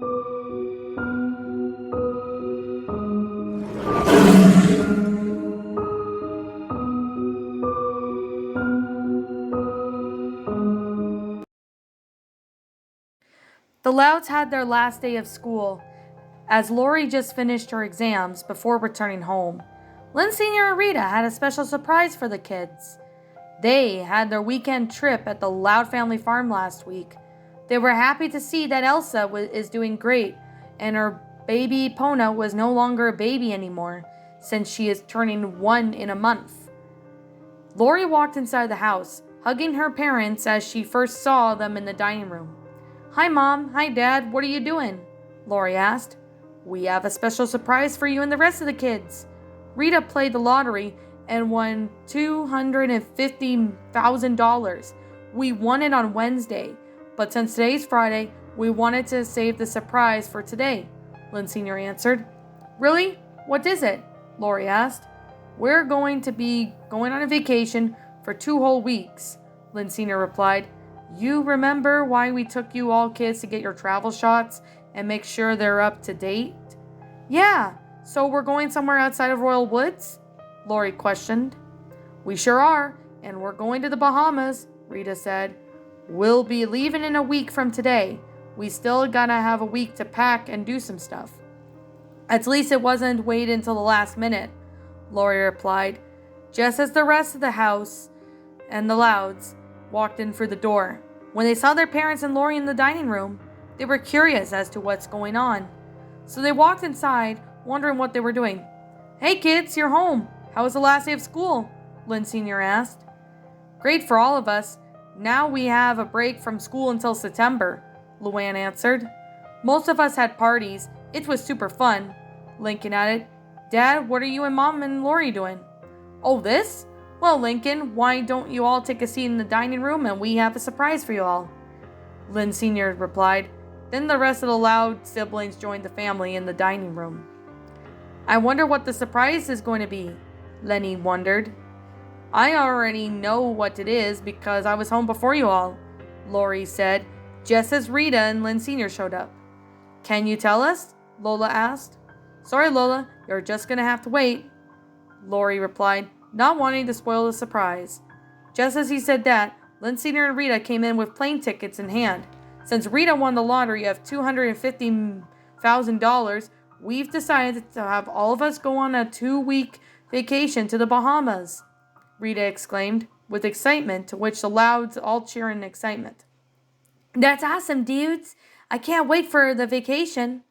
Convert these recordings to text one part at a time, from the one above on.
The Louds had their last day of school, as Lori just finished her exams before returning home. Lynn Sr. and Rita had a special surprise for the kids. They had their weekend trip at the Loud family farm last week. They were happy to see that Elsa is doing great, and her baby Pona was no longer a baby anymore, since she is turning 1 in a month. Lori walked inside the house, hugging her parents as she first saw them in the dining room. "Hi, Mom. Hi, Dad. What are you doing?" Lori asked. "We have a special surprise for you and the rest of the kids." Rita played the lottery and won $250,000. "We won it on Wednesday, but since today's Friday, we wanted to save the surprise for today," Lynn Sr. answered. "Really? What is it?" Lori asked. "We're going to be going on a vacation for 2 whole weeks," Lynn Sr. replied. "You remember why we took you all kids to get your travel shots and make sure they're up to date?" "Yeah, so we're going somewhere outside of Royal Woods?" Lori questioned. "We sure are, and we're going to the Bahamas," Rita said. "We'll be leaving in a week from today. We still gotta have a week to pack and do some stuff." "At least it wasn't wait until the last minute," Lori replied, just as the rest of the house and the Louds walked in through the door. When they saw their parents and Lori in the dining room, they were curious as to what's going on. So they walked inside, wondering what they were doing. "Hey kids, you're home. How was the last day of school?" Lynn Sr. asked. "Great for all of us. Now we have a break from school until September," Luann answered. "Most of us had parties. It was super fun," Lincoln added. "Dad, what are you and Mom and Lori doing?" "Oh, this? Well, Lincoln, why don't you all take a seat in the dining room and we have a surprise for you all?" Lynn Sr. replied. Then the rest of the Loud siblings joined the family in the dining room. "I wonder what the surprise is going to be," Lenny wondered. "I already know what it is because I was home before you all," Lori said, just as Rita and Lynn Sr. showed up. "Can you tell us?" Lola asked. "Sorry, Lola, you're just going to have to wait," Lori replied, not wanting to spoil the surprise. Just as he said that, Lynn Sr. and Rita came in with plane tickets in hand. "Since Rita won the lottery of $250,000, we've decided to have all of us go on a 2-week vacation to the Bahamas," Rita exclaimed, with excitement, to which the Louds all cheered in excitement. "That's awesome, dudes. I can't wait for the vacation,"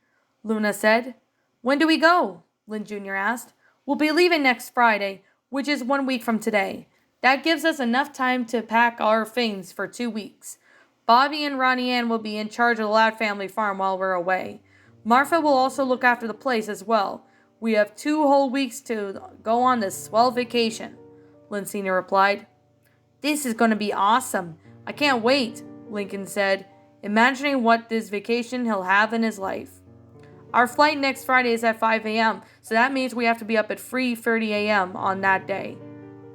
Luna said. "When do we go?" Lynn Jr. asked. "We'll be leaving next Friday, which is 1 week from today. That gives us enough time to pack our things for 2 weeks. Bobby and Ronnie Ann will be in charge of the Loud family farm while we're away. Martha will also look after the place as well. We have 2 whole weeks to go on this swell vacation," Lynn Sr. replied. "This is going to be awesome. I can't wait," Lincoln said, imagining what this vacation he'll have in his life. "Our flight next Friday is at 5 a.m., so that means we have to be up at 3:30 a.m. on that day,"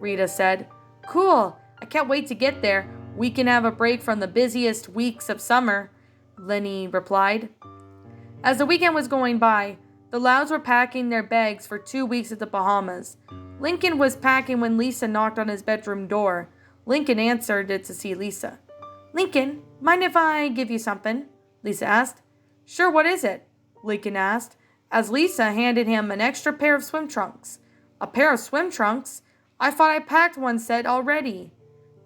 Rita said. "Cool. I can't wait to get there. We can have a break from the busiest weeks of summer," Lenny replied. As the weekend was going by, the Louds were packing their bags for 2 weeks at the Bahamas. Lincoln was packing when Lisa knocked on his bedroom door. Lincoln answered it to see Lisa. "Lincoln, mind if I give you something?" Lisa asked. "Sure, what is it?" Lincoln asked, as Lisa handed him an extra pair of swim trunks. "A pair of swim trunks? I thought I packed one set already."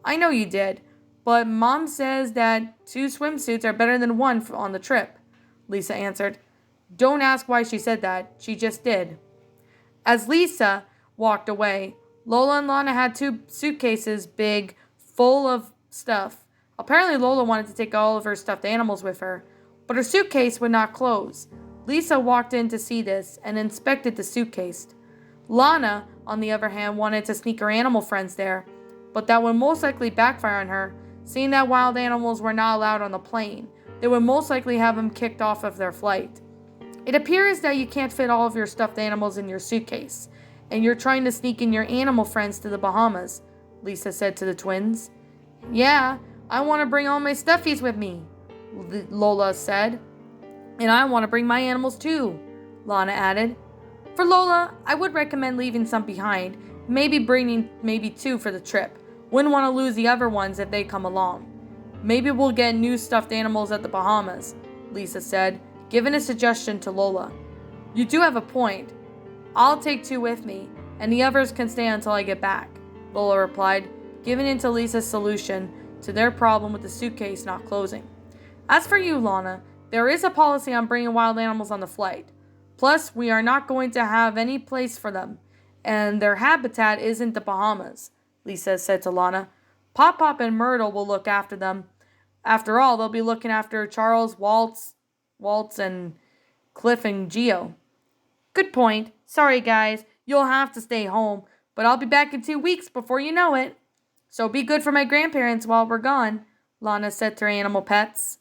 "I know you did, but Mom says that 2 swimsuits are better than 1 on the trip," Lisa answered. "Don't ask why she said that. She just did." As Lisa walked away, Lola and Lana had 2 suitcases big, full of stuff. Apparently Lola wanted to take all of her stuffed animals with her, but her suitcase would not close. Lisa walked in to see this and inspected the suitcase. Lana, on the other hand, wanted to sneak her animal friends there, but that would most likely backfire on her, seeing that wild animals were not allowed on the plane. They would most likely have them kicked off of their flight. "It appears that you can't fit all of your stuffed animals in your suitcase, and you're trying to sneak in your animal friends to the Bahamas," Lisa said to the twins. "Yeah, I want to bring all my stuffies with me," Lola said. And I want to bring my animals too, Lana added. For Lola, I would recommend leaving some behind, maybe bringing maybe 2 for the trip. Wouldn't want to lose the other ones if they come along. Maybe we'll get new stuffed animals at the Bahamas, Lisa said, giving a suggestion to Lola. You do have a point. I'll take 2 with me, and the others can stay until I get back, Lola replied, giving in to Lisa's solution to their problem with the suitcase not closing. As for you, Lana, there is a policy on bringing wild animals on the flight. Plus, we are not going to have any place for them, and their habitat isn't the Bahamas, Lisa said to Lana. Pop Pop and Myrtle will look after them. After all, they'll be looking after Charles, Waltz, and Cliff and Geo. Good point. Sorry, guys. You'll have to stay home, but I'll be back in 2 weeks before you know it. So be good for my grandparents while we're gone, Lana said to her animal pets.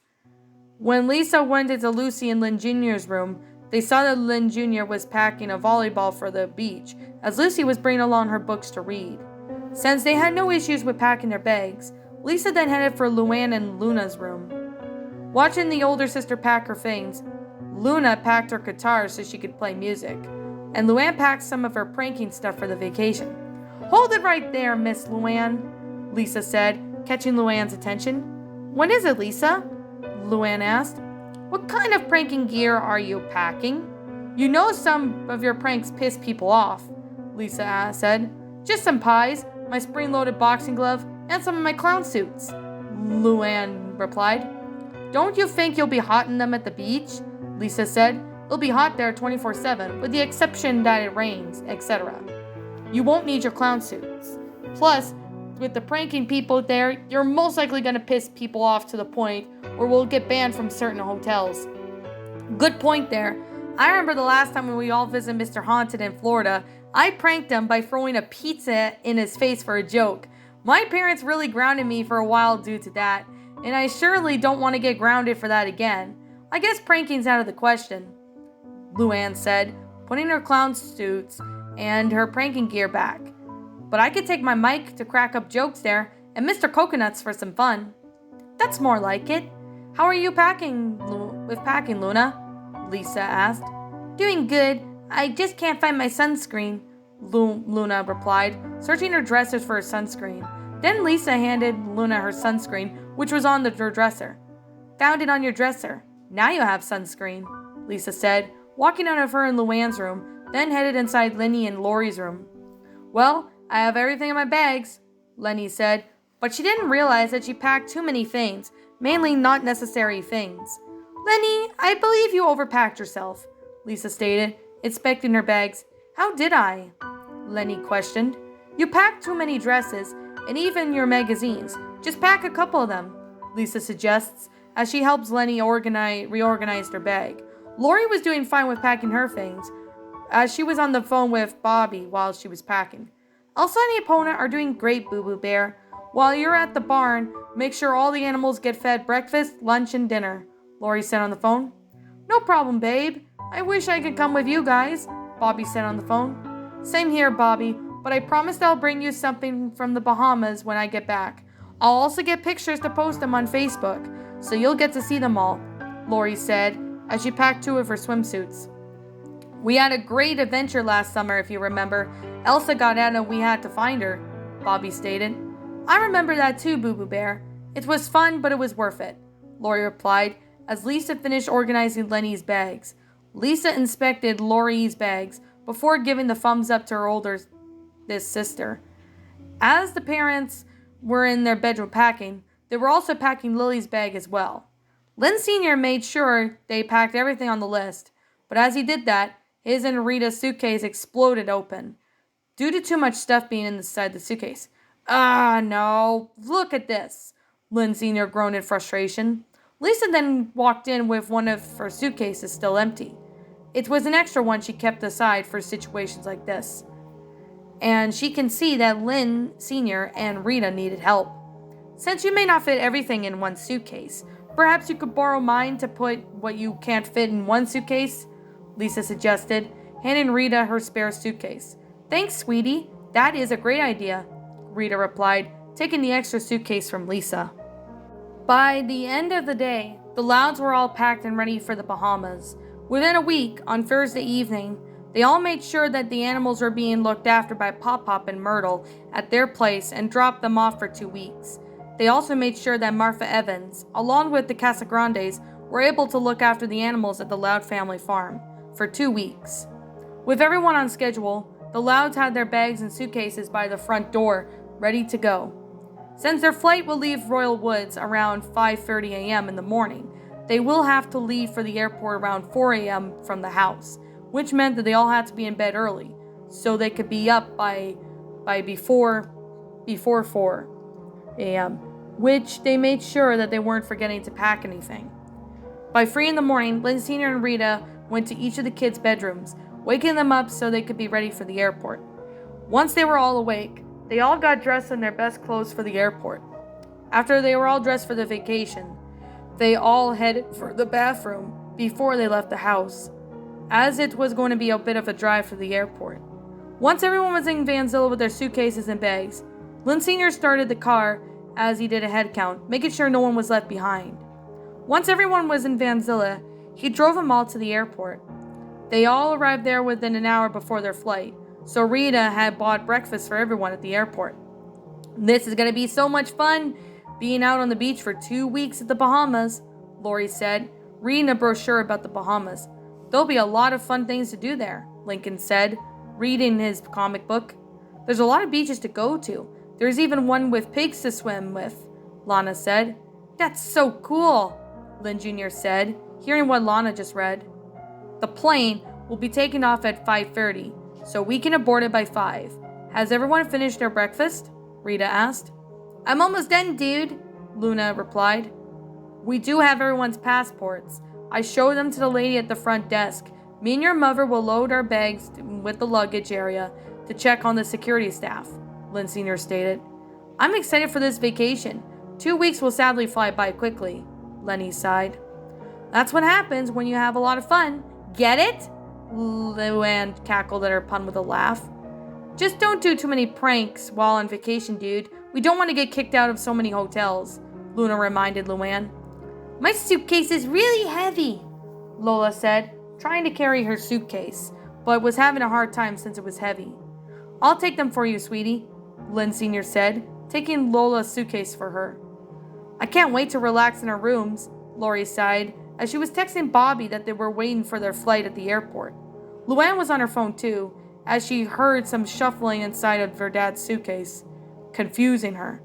When Lisa went into Lucy and Lynn Jr.'s room, they saw that Lynn Jr. was packing a volleyball for the beach, as Lucy was bringing along her books to read. Since they had no issues with packing their bags, Lisa then headed for Luann and Luna's room. Watching the older sister pack her things, Luna packed her guitar so she could play music, and Luann packed some of her pranking stuff for the vacation. Hold it right there, Miss Luann, Lisa said, catching Luann's attention. What is it, Lisa? Luann asked. What kind of pranking gear are you packing? You know some of your pranks piss people off, Lisa said. Just some pies, my spring-loaded boxing glove, and some of my clown suits, Luann replied. Don't you think you'll be hot in them at the beach? Lisa said. It'll be hot there 24/7, with the exception that it rains, etc. You won't need your clown suits. Plus, with the pranking people there, you're most likely going to piss people off to the point where we'll get banned from certain hotels. Good point there. I remember the last time when we all visited Mr. Haunted in Florida, I pranked him by throwing a pizza in his face for a joke. My parents really grounded me for a while due to that, and I surely don't want to get grounded for that again. I guess pranking's out of the question, Luann said, putting her clown suits and her pranking gear back. But I could take my mic to crack up jokes there, and Mr. Coconuts for some fun. That's more like it. How are you packing, Luna? Lisa asked. Doing good. I just can't find my sunscreen, Luna replied, searching her dressers for her sunscreen. Then Lisa handed Luna her sunscreen, which was on her dresser. Found it on your dresser. Now you have sunscreen, Lisa said, walking out of her and Luann's room, then headed inside Lenny and Lori's room. Well, I have everything in my bags, Lenny said, but she didn't realize that she packed too many things, mainly not necessary things. Lenny, I believe you overpacked yourself, Lisa stated, inspecting her bags. How did I? Lenny questioned. You packed too many dresses, and even your magazines. Just pack a couple of them, Lisa suggests, as she helps Lenny reorganize her bag. Lori was doing fine with packing her things, as she was on the phone with Bobby while she was packing. Elsa and Epona are doing great, Boo Boo Bear. While you're at the barn, make sure all the animals get fed breakfast, lunch, and dinner, Lori said on the phone. No problem, babe. I wish I could come with you guys, Bobby said on the phone. Same here, Bobby, but I promised I'll bring you something from the Bahamas when I get back. I'll also get pictures to post them on Facebook, so you'll get to see them all, Lori said as she packed 2 of her swimsuits. We had a great adventure last summer, if you remember. Elsa got out and we had to find her, Bobby stated. I remember that too, Boo Boo Bear. It was fun, but it was worth it, Lori replied as Lisa finished organizing Lenny's bags. Lisa inspected Lori's bags before giving the thumbs up to her oldest sister. As the parents were in their bedroom packing, they were also packing Lily's bag as well. Lynn Sr. made sure they packed everything on the list, but as he did that, his and Rita's suitcase exploded open, due to too much stuff being inside the suitcase. Ah, no, look at this, Lynn Sr. groaned in frustration. Lisa then walked in with one of her suitcases still empty. It was an extra one she kept aside for situations like this. And she can see that Lynn Sr. and Rita needed help. Since you may not fit everything in one suitcase, perhaps you could borrow mine to put what you can't fit in one suitcase, Lisa suggested, handing Rita her spare suitcase. Thanks, sweetie. That is a great idea, Rita replied, taking the extra suitcase from Lisa. By the end of the day, The Louds were all packed and ready for the Bahamas. Within a week, on Thursday evening, they all made sure that the animals were being looked after by Pop-Pop and Myrtle at their place and dropped them off for 2 weeks. They also made sure that Martha Evans, along with the Casagrandes, were able to look after the animals at the Loud family farm for 2 weeks. With everyone on schedule, the Louds had their bags and suitcases by the front door, ready to go. Since their flight will leave Royal Woods around 5:30 a.m. in the morning, they will have to leave for the airport around 4 a.m. from the house, which meant that they all had to be in bed early, so they could be up by before 4 a.m., which they made sure that they weren't forgetting to pack anything. By 3 in the morning, Lynn Sr. and Rita went to each of the kids' bedrooms, waking them up so they could be ready for the airport. Once they were all awake, they all got dressed in their best clothes for the airport. After they were all dressed for the vacation, they all headed for the bathroom before they left the house, as it was going to be a bit of a drive to the airport. Once everyone was in Vanzilla with their suitcases and bags, Lynn Sr. started the car as he did a head count, making sure no one was left behind. Once everyone was in Vanzilla, he drove them all to the airport. They all arrived there within an hour before their flight, so Rita had bought breakfast for everyone at the airport. "This is going to be so much fun, being out on the beach for 2 weeks at the Bahamas," Lori said, reading a brochure about the Bahamas. "There'll be a lot of fun things to do there," Lincoln said, reading his comic book. "There's a lot of beaches to go to. There's even one with pigs to swim with," Lana said. "That's so cool," Lynn Jr. said, hearing what Lana just read. "The plane will be taking off at 5:30, so we can board it by 5. Has everyone finished their breakfast?" Rita asked. "I'm almost done, dude," Luna replied. "We do have everyone's passports. I showed them to the lady at the front desk. Me and your mother will load our bags with the luggage area to check on the security staff," Lynn Sr. stated. "I'm excited for this vacation. 2 weeks will sadly fly by quickly," Lenny sighed. "That's what happens when you have a lot of fun. Get it?" Luann cackled at her pun with a laugh. "Just don't do too many pranks while on vacation, dude. We don't want to get kicked out of so many hotels," Luna reminded Luann. "My suitcase is really heavy," Lola said, trying to carry her suitcase, but was having a hard time since it was heavy. "I'll take them for you, sweetie," Lynn Sr. said, taking Lola's suitcase for her. "I can't wait to relax in our rooms," Lori sighed, as she was texting Bobby that they were waiting for their flight at the airport. Luann was on her phone too, as she heard some shuffling inside of her dad's suitcase, confusing her.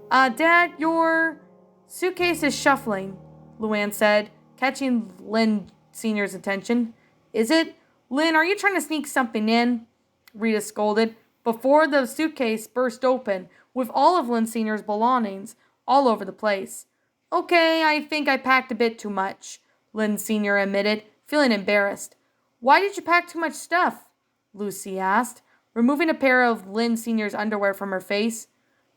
Dad, your suitcase is shuffling," Luann said, catching Lynn Sr.'s attention. "Is it? Lynn, are you trying to sneak something in?" Rita scolded, before the suitcase burst open, with all of Lynn Sr.'s belongings all over the place. "Okay, I think I packed a bit too much," Lynn Sr. admitted, feeling embarrassed. "Why did you pack too much stuff?" Lucy asked, removing a pair of Lynn Sr.'s underwear from her face.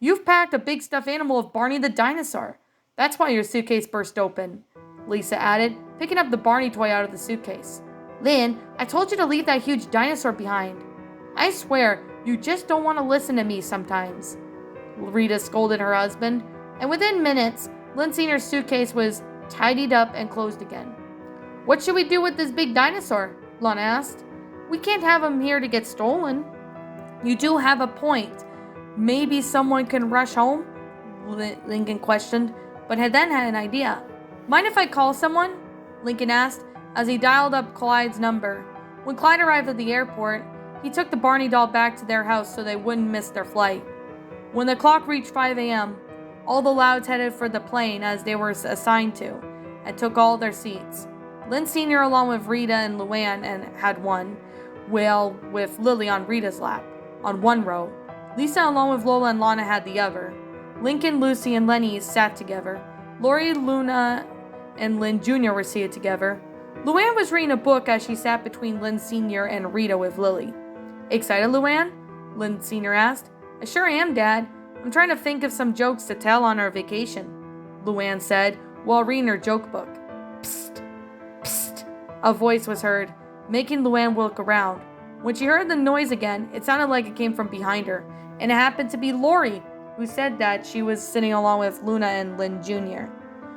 "You've packed a big stuffed animal of Barney the dinosaur. That's why your suitcase burst open," Lisa added, picking up the Barney toy out of the suitcase. "Lynn, I told you to leave that huge dinosaur behind." "I swear, you just don't want to listen to me sometimes," Rita scolded her husband, and within minutes, Lynn Sr.'s suitcase was tidied up and closed again. "What should we do with this big dinosaur?" Lana asked. "We can't have him here to get stolen." "You do have a point. Maybe someone can rush home?" Lincoln questioned, but had then had an idea. "Mind if I call someone?" Lincoln asked as he dialed up Clyde's number. When Clyde arrived at the airport, he took the Barney doll back to their house so they wouldn't miss their flight. When the clock reached 5 a.m., all the Louds headed for the plane as they were assigned to, and took all their seats. Lynn Sr. along with Rita and Luann had one, with Lily on Rita's lap, on one row. Lisa along with Lola and Lana had the other. Lincoln, Lucy, and Lenny sat together. Lori, Luna, and Lynn Jr. were seated together. Luann was reading a book as she sat between Lynn Sr. and Rita with Lily. "Excited, Luann?" Lynn Sr. asked. "I sure am, Dad. I'm trying to think of some jokes to tell on our vacation," Luann said while reading her joke book. "Psst, psst," a voice was heard, making Luann look around. When she heard the noise again, it sounded like it came from behind her, and it happened to be Lori, who said that she was sitting along with Luna and Lynn Jr.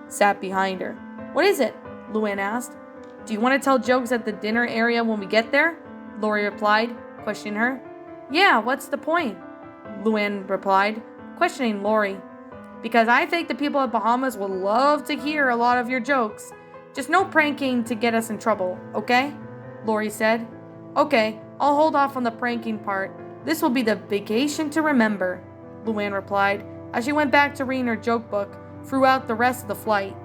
sat behind her. What is it? Luann asked. Do you want to tell jokes at the dinner area when we get there? Lori replied, questioning her. Yeah, what's the point? Luann replied, questioning Lori. Because I think the people at Bahamas would love to hear a lot of your jokes. Just no pranking to get us in trouble, okay? Lori said. Okay, I'll hold off on the pranking part. This will be the vacation to remember, Luann replied, as she went back to reading her joke book throughout the rest of the flight.